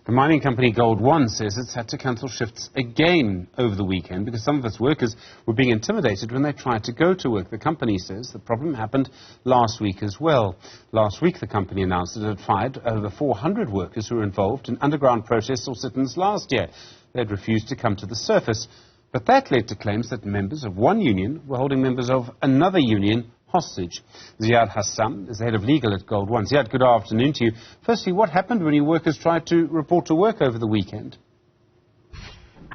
The mining company Gold One says it's had to cancel shifts again over the weekend because some of its workers were being intimidated when they tried to go to work. The company says the problem happened last week as well. Last week, the company announced it had fired over 400 workers who were involved in underground protests or sit-ins last year. They had refused to come to the surface. But that led to claims that members of one union were holding members of another union hostage. Ziyaad Hassam is the head of legal at Gold One. Ziyaad, good afternoon to you. Firstly, what happened when your workers tried to report to work over the weekend?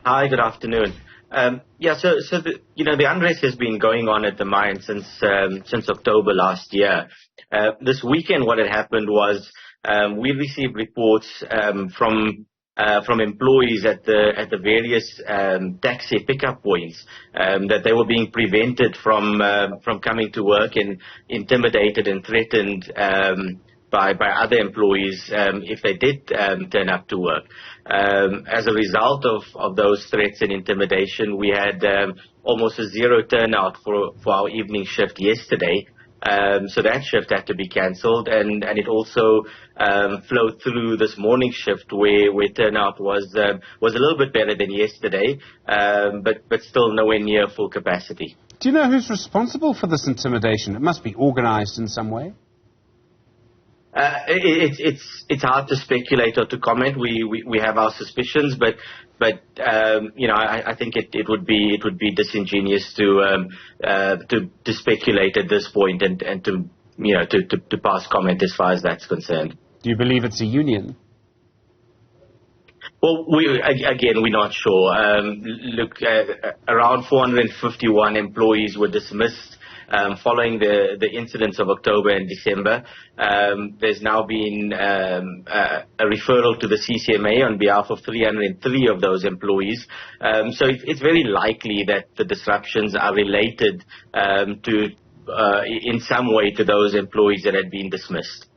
Hi, good afternoon. So the unrest has been going on at the mine since October last year. This weekend, what had happened was we received reports from employees at the various taxi pickup points that they were being prevented from coming to work and intimidated and threatened by other employees if they did turn up to work. As a result of those threats and intimidation, we had almost a zero turnout for our evening shift yesterday. So that shift had to be cancelled, and it also flowed through this morning shift where turnout was a little bit better than yesterday, but still nowhere near full capacity. Do you know who's responsible for this intimidation? It must be organised in some way. It's hard to speculate or to comment. We have our suspicions, but I think it would be disingenuous to speculate at this point and to pass comment as far as that's concerned. Do you believe it's a union? Well, we're not sure. Around 451 employees were dismissed following the incidents of October and December. There's now been a referral to the CCMA on behalf of 303 of those employees. So it's very likely that the disruptions are related in some way to those employees that had been dismissed.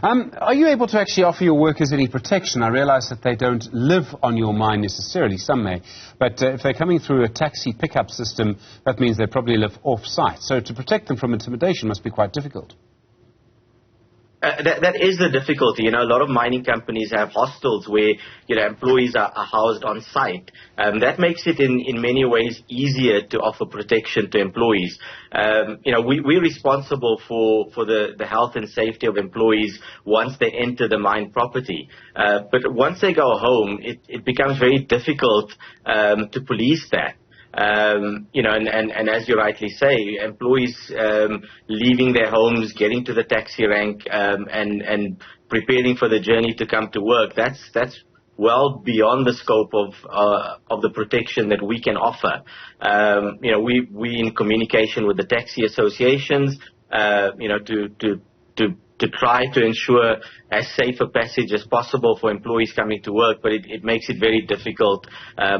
Are you able to actually offer your workers any protection? I realise that they don't live on your mine necessarily, some may, but if they're coming through a taxi pickup system, that means they probably live off-site. So to protect them from intimidation must be quite difficult. That is the difficulty. A lot of mining companies have hostels where, employees are housed on site. That makes it in many ways easier to offer protection to employees. We're responsible for the health and safety of employees once they enter the mine property. But once they go home, it becomes very difficult to police that. And as you rightly say, employees leaving their homes, getting to the taxi rank, and preparing for the journey to come to work, that's well beyond the scope of the protection that we can offer. We in communication with the taxi associations, to try to ensure as safe a passage as possible for employees coming to work, but it makes it very difficult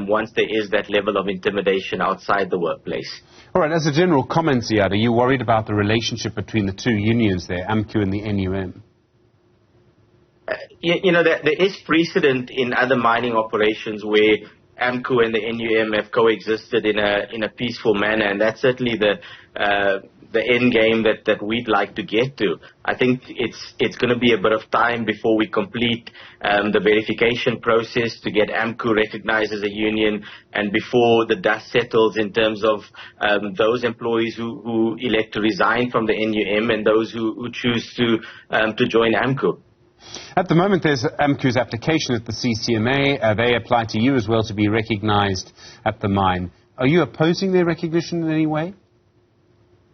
once there is that level of intimidation outside the workplace. All right, as a general comment, Ziyaad, are you worried about the relationship between the two unions there, AMCU and the NUM? There is precedent in other mining operations where AMCU and the NUM have coexisted in a peaceful manner, and that's certainly the end game that we'd like to get to. I think it's going to be a bit of time before we complete the verification process to get AMCU recognized as a union, and before the dust settles in terms of those employees who elect to resign from the NUM and those who choose to join AMCU. At the moment, there's AMCU's application at the CCMA. They apply to you as well to be recognized at the mine. Are you opposing their recognition in any way?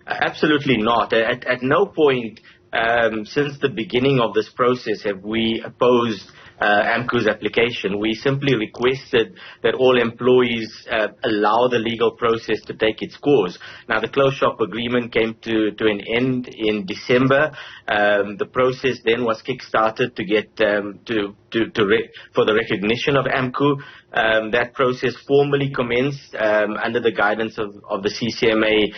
Absolutely not. At no point since the beginning of this process have we opposed AMCU's application. We simply requested that all employees allow the legal process to take its course. Now, the closed shop agreement came to an end in December. The process then was kick-started to get for the recognition of AMCU. That process formally commenced under the guidance of the CCMA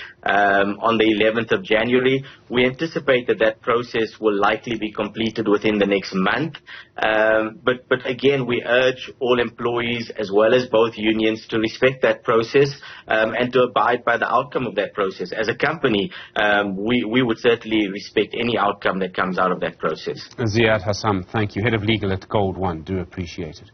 on the 11th of January. We anticipate that process will likely be completed within the next month. But again, we urge all employees as well as both unions to respect that process and to abide by the outcome of that process. As a company, we would certainly respect any outcome that comes out of that process. Ziyaad Hassam, thank you. Head of Legal at Gold cold one. Do appreciate it.